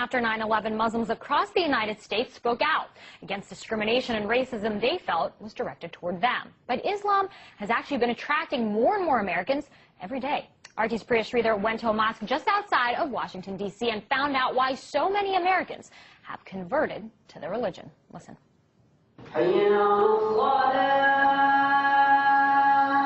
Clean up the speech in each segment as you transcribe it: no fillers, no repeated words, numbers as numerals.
after 9/11, Muslims across the United States spoke out against discrimination and racism they felt was directed toward them. But Islam has actually been attracting more and more Americans every day. RT's Priya Sridhar went to a mosque just outside of Washington, D.C. and found out why so many Americans have converted to their religion. Listen.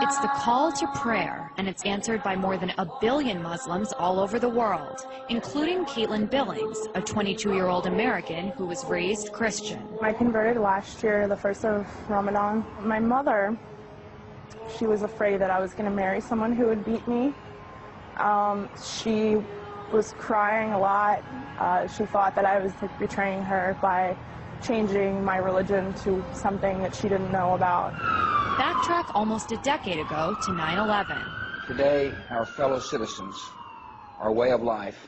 It's the call to prayer, and it's answered by more than 1 billion Muslims all over the world, including Caitlin Billings, a 22-year-old American who was raised Christian. I converted last year, the 1st of Ramadan. My mother, she was afraid that I was going to marry someone who would beat me. She was crying a lot. She thought that I was betraying her by changing my religion to something that she didn't know about. Backtrack almost a decade ago to 9/11. Today, our fellow citizens, our way of life,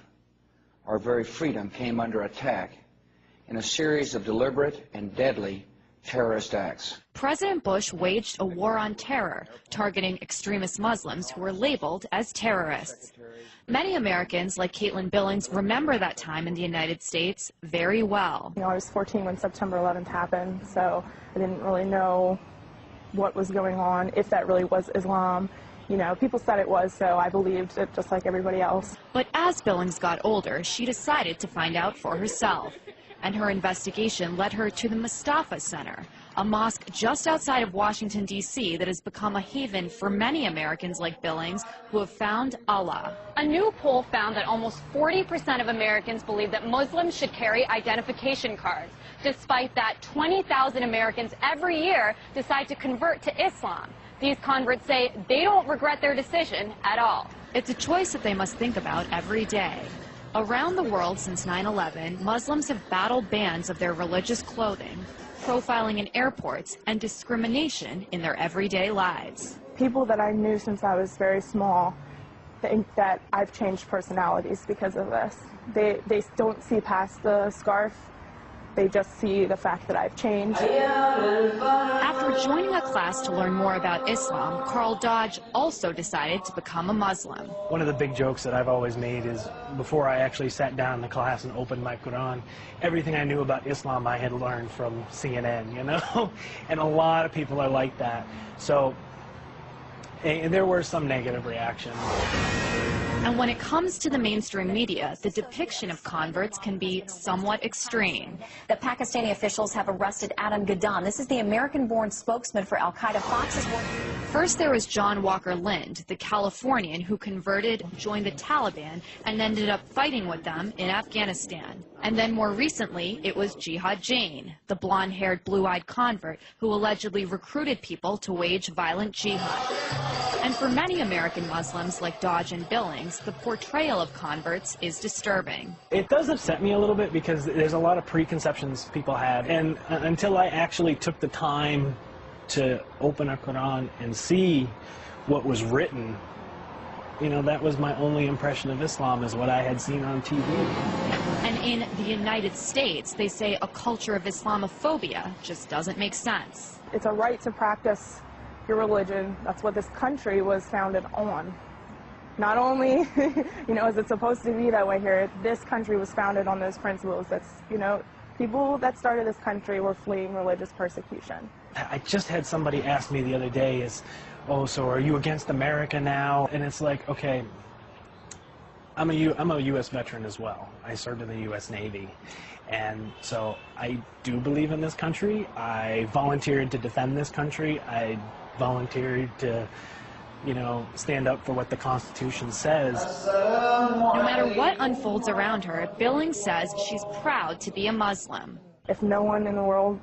our very freedom came under attack in a series of deliberate and deadly terrorist acts. President Bush waged a war on terror, targeting extremist Muslims who were labeled as terrorists. Many Americans, like Caitlin Billings, remember that time in the United States very well. I was 14 when September 11th happened, so I didn't really know what was going on, if that really was Islam. People said it was, so I believed it just like everybody else. But as Billings got older, she decided to find out for herself. And her investigation led her to the Mustafa Center, a mosque just outside of Washington, D.C. that has become a haven for many Americans like Billings who have found Allah. A new poll found that almost 40% of Americans believe that Muslims should carry identification cards. Despite that, 20,000 Americans every year decide to convert to Islam. These converts say they don't regret their decision at all. It's a choice that they must think about every day. Around the world since 9/11, Muslims have battled bans of their religious clothing, profiling in airports, and discrimination in their everyday lives. People that I knew since I was very small think that I've changed personalities because of this. They don't see past the scarf. They just see the fact that I've changed. After joining a class to learn more about Islam, Carl Dodge also decided to become a Muslim. One of the big jokes that I've always made is before I actually sat down in the class and opened my Quran, everything I knew about Islam I had learned from CNN, And a lot of people are like that. So there were some negative reactions. And when it comes to the mainstream media, the depiction of converts can be somewhat extreme. The Pakistani officials have arrested Adam Gadam. This is the American-born spokesman for Al-Qaeda. Fox's First, there was John Walker Lind, the Californian who converted, joined the Taliban, and ended up fighting with them in Afghanistan. And then more recently, it was Jihad Jain, the blonde-haired, blue-eyed convert who allegedly recruited people to wage violent jihad. And for many American Muslims like Dodge and Billings, the portrayal of converts is disturbing. It does upset me a little bit because there's a lot of preconceptions people have, and until I actually took the time to open a Quran and see what was written, that was my only impression of Islam, is what I had seen on TV. And in the United States, they say a culture of Islamophobia just doesn't make sense. It's a right to practice your religion. That's what this country was founded on. Not only, is it supposed to be that way here, this country was founded on those principles. That's, people that started this country were fleeing religious persecution. I just had somebody ask me the other day, so are you against America now? And it's like, okay, I'm a U.S. veteran as well. I served in the U.S. Navy. And so I do believe in this country. I volunteered to defend this country. I volunteered to, stand up for what the Constitution says. No matter what unfolds around her, Billings says she's proud to be a Muslim. If no one in the world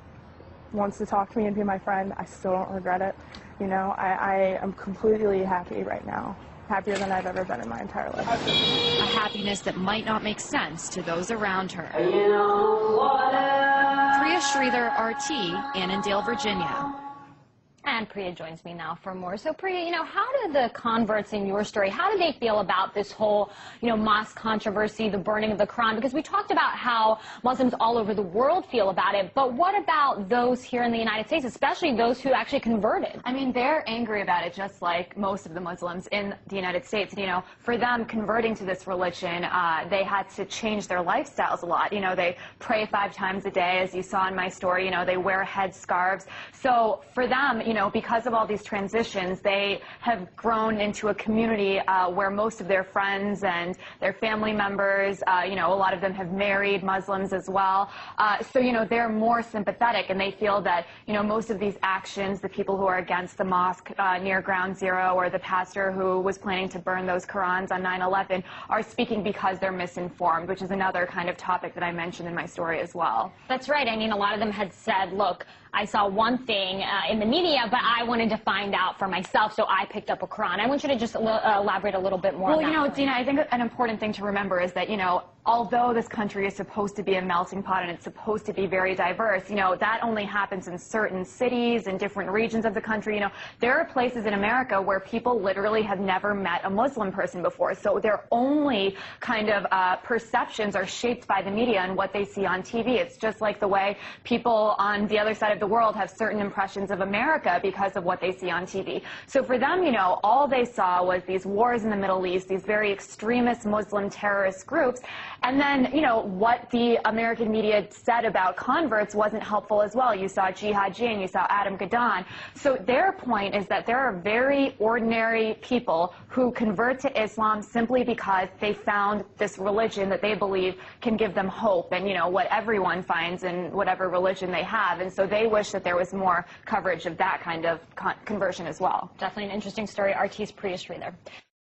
wants to talk to me and be my friend, I still don't regret it. I am completely happy right now. Happier than I've ever been in my entire life. A happiness that might not make sense to those around her. Priya Sridhar, RT, Annandale, Virginia. And Priya joins me now for more. So Priya, how do the converts in your story, how do they feel about this whole, mosque controversy, the burning of the Quran? Because we talked about how Muslims all over the world feel about it, but what about those here in the United States, especially those who actually converted? I mean, they're angry about it just like most of the Muslims in the United States. For them, converting to this religion, they had to change their lifestyles a lot. They pray 5 times a day, as you saw in my story. They wear headscarves. So for them, because of all these transitions, they have grown into a community where most of their friends and their family members, a lot of them have married Muslims as well. So, they're more sympathetic, and they feel that, most of these actions, the people who are against the mosque near Ground Zero, or the pastor who was planning to burn those Qurans on 9/11, are speaking because they're misinformed, which is another kind of topic that I mentioned in my story as well. That's right. I mean, a lot of them had said, look, I saw one thing in the media, but I wanted to find out for myself, so I picked up a Quran. I want you to just elaborate a little bit more on that. Well, Dina, I think an important thing to remember is that, although this country is supposed to be a melting pot and it's supposed to be very diverse, that only happens in certain cities and different regions of the country. There are places in America where people literally have never met a Muslim person before, so their only kind of perceptions are shaped by the media and what they see on TV. It's just like the way people on the other side of the world have certain impressions of America because of what they see on TV. So for them, all they saw was these wars in the Middle East, these very extremist Muslim terrorist groups, and then, what the American media said about converts wasn't helpful as well. You saw Jihad Jane, you saw Adam Gadon. So their point is that there are very ordinary people who convert to Islam simply because they found this religion that they believe can give them hope and, what everyone finds in whatever religion they have. And so they wish that there was more coverage of that kind of conversion as well. Definitely an interesting story. RT's Priya Sridhar there.